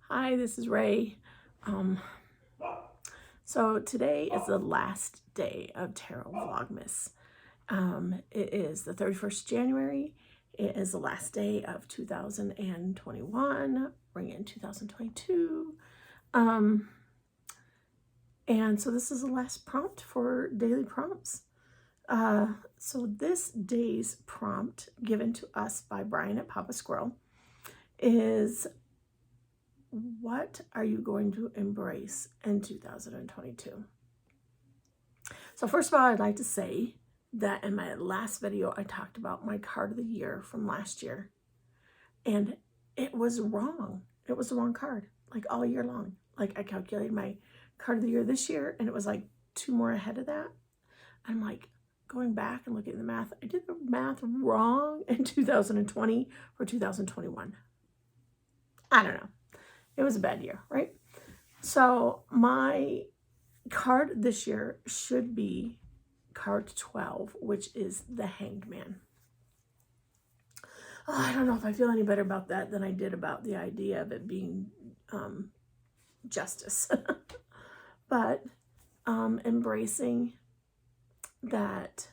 Hi, this is Ray. Um, so today is the last day of Tarot Vlogmas. It is the 31st January. It is the last day of 2021. Bring in 2022. And so this is the last prompt for daily prompts. So this day's prompt given to us by Brian at Papa Squirrel is, what are you going to embrace in 2022? So first of all, I'd like to say that in my last video, I talked about my card of the year from last year, and it was wrong. It was the wrong card, like all year long. Like I calculated my card of the year this year, and it was like 2 more ahead of that. I'm like going back and looking at the math. I did the math wrong in 2020 for 2021. I don't know. It was a bad year, right? So my card this year should be card 12, which is the Hanged Man. I don't know if I feel any better about that than I did about the idea of it being justice. But embracing that,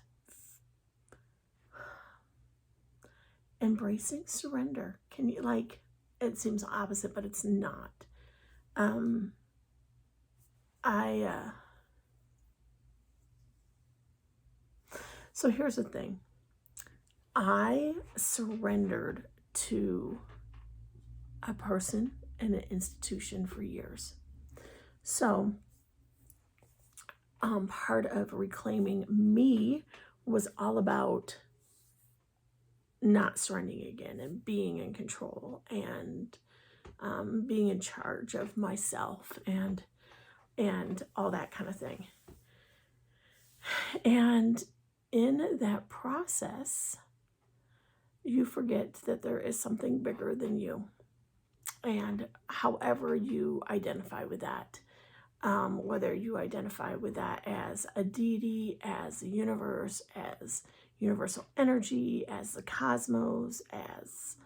embracing surrender. Can you, like, it seems opposite, but it's not. So here's the thing. I surrendered to a person and an institution for years. So part of reclaiming me was all about not surrendering again and being in control and being in charge of myself and all that kind of thing. And in that process, you forget that there is something bigger than you. And however you identify with that, whether you identify with that as a deity, as the universe, as universal energy, as the cosmos, as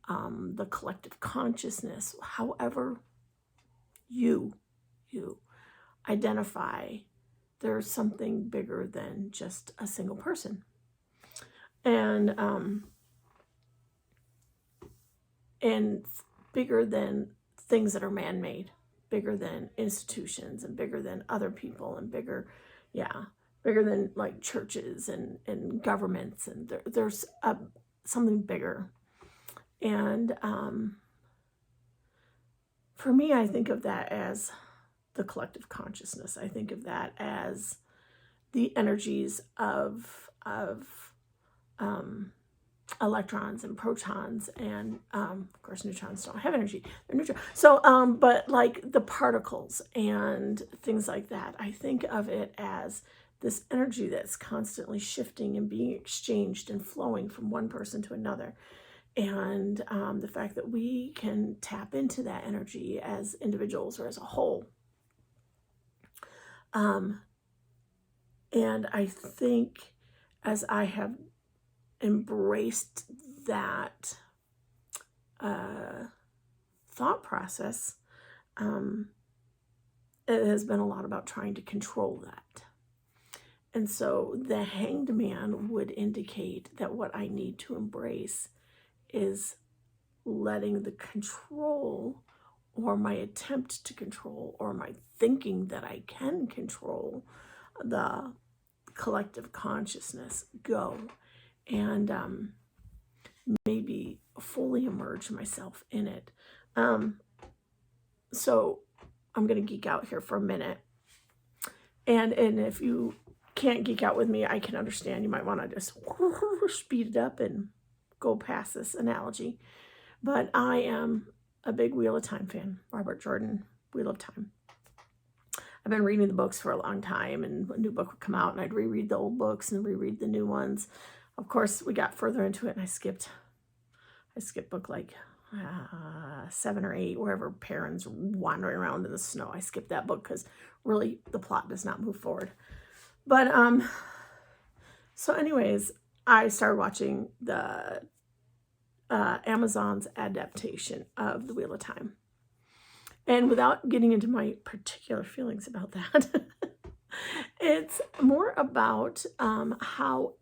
the collective consciousness, however you identify, there's something bigger than just a single person. And bigger than things that are man-made, bigger than institutions, and bigger than other people, and bigger than like churches and governments, and there's something bigger. And for me, I think of that as the collective consciousness. I think of that as the energies of electrons and protons, and of course neutrons don't have energy, they're neutral. So but like the particles and things like that, I think of it as this energy that's constantly shifting and being exchanged and flowing from one person to another. And the fact that we can tap into that energy as individuals or as a whole. And I think as I have embraced that thought process, it has been a lot about trying to control that. And so the Hanged Man would indicate that what I need to embrace is letting the control, or my attempt to control, or my thinking that I can control the collective consciousness go, and maybe fully immerse myself in it. So I'm going to geek out here for a minute. And if you can't geek out with me, I can understand. You might want to just speed it up and go past this analogy. But I am a big Wheel of Time fan. Robert Jordan, Wheel of Time. I've been reading the books for a long time, and a new book would come out, and I'd reread the old books and reread the new ones. Of course, we got further into it, and I skipped book like 7 or 8, wherever Perrin's wandering around in the snow. I skipped that book because really the plot does not move forward. But so anyways, I started watching the Amazon's adaptation of the Wheel of Time. And without getting into my particular feelings about that, it's more about how,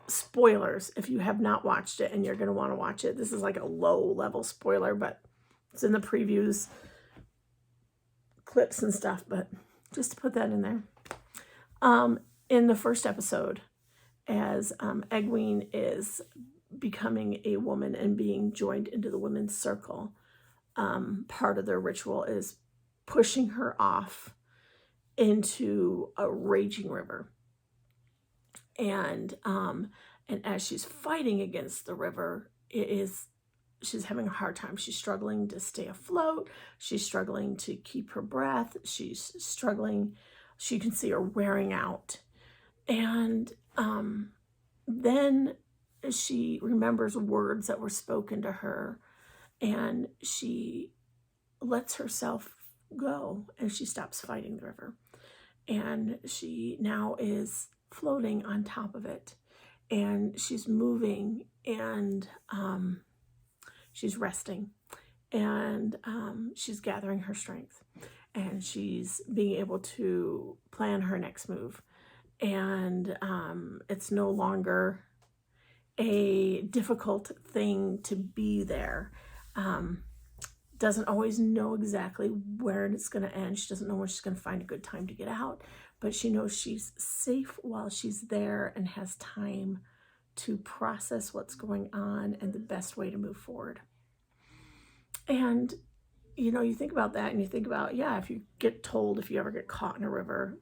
spoilers, if you have not watched it and you're going to want to watch it. This is like a low level spoiler, but it's in the previews, clips and stuff, but just to put that in there. In the first episode, as Egwene is becoming a woman and being joined into the women's circle, part of their ritual is pushing her off into a raging river. And as she's fighting against the river, she's having a hard time. She's struggling to stay afloat. She's struggling to keep her breath. She's struggling. She can see her wearing out. And then she remembers words that were spoken to her, and she lets herself go, and she stops fighting the river. And she now is floating on top of it, and she's moving, and she's resting, and she's gathering her strength, and she's being able to plan her next move. And it's no longer a difficult thing to be there. Doesn't always know exactly where it's going to end. She doesn't know when she's going to find a good time to get out, but she knows she's safe while she's there and has time to process what's going on and the best way to move forward. And, you know, you think about that and you think about, yeah, if you get told, if you ever get caught in a river,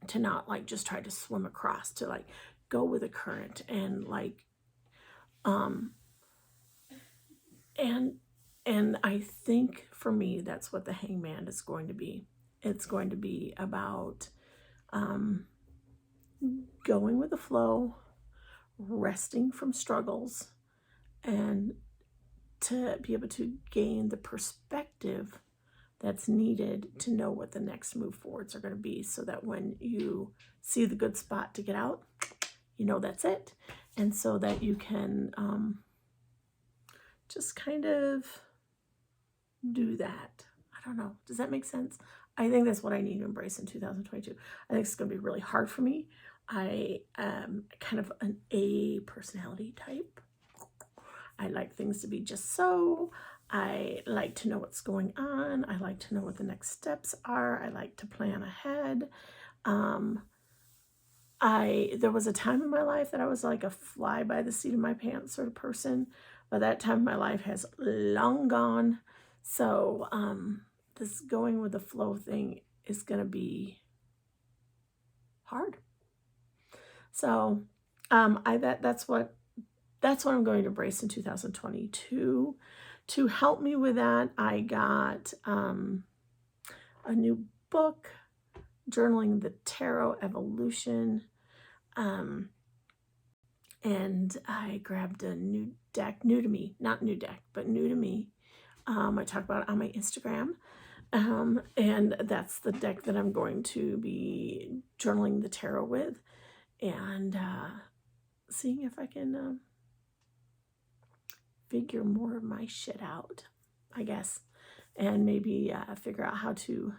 to not like just try to swim across, to like go with the current, and like, and I think for me, that's what the Hangman is going to be. It's going to be about going with the flow, resting from struggles, and to be able to gain the perspective that's needed to know what the next move forwards are going to be, so that when you see the good spot to get out, you know that's it. And so that you can just kind of do that. I don't know. Does that make sense? I think that's what I need to embrace in 2022. I think it's going to be really hard for me. I am kind of an A personality type. I like things to be just so. I like to know what's going on. I like to know what the next steps are. I like to plan ahead. There was a time in my life that I was like a fly by the seat of my pants sort of person, but that time in my life has long gone. So this going with the flow thing is going to be hard. So that's what I'm going to embrace in 2022. To help me with that, I got a new book, Journaling the Tarot Evolution. And I grabbed a new deck, new to me, not new deck, but new to me. I talk about it on my Instagram. And that's the deck that I'm going to be journaling the tarot with, and seeing if I can figure more of my shit out, I guess, and maybe figure out how to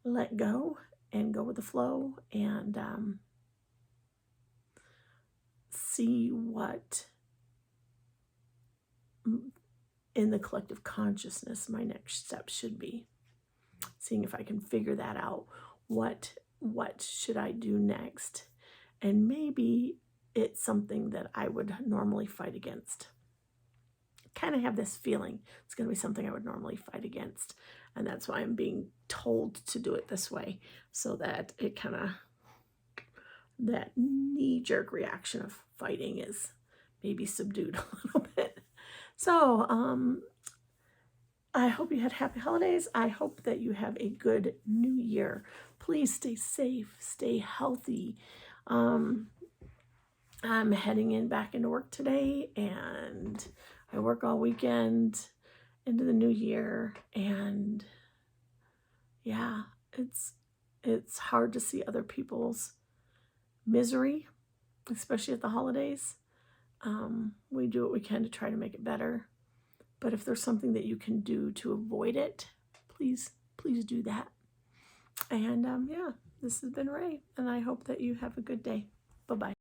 let go and go with the flow, and see what in the collective consciousness my next step should be. Seeing if I can figure that out. What should I do next? And maybe it's something that I would normally fight against. Kind of have this feeling it's going to be something I would normally fight against, and that's why I'm being told to do it this way, so that it kind of, that knee-jerk reaction of fighting is maybe subdued a little bit. So I hope you had happy holidays. I hope that you have a good new year. Please stay safe, stay healthy. I'm heading back into work today, and I work all weekend into the new year, and yeah, it's hard to see other people's misery, especially at the holidays. We do what we can to try to make it better, but if there's something that you can do to avoid it, please do that. And yeah, this has been Ray, and I hope that you have a good day. Bye-bye.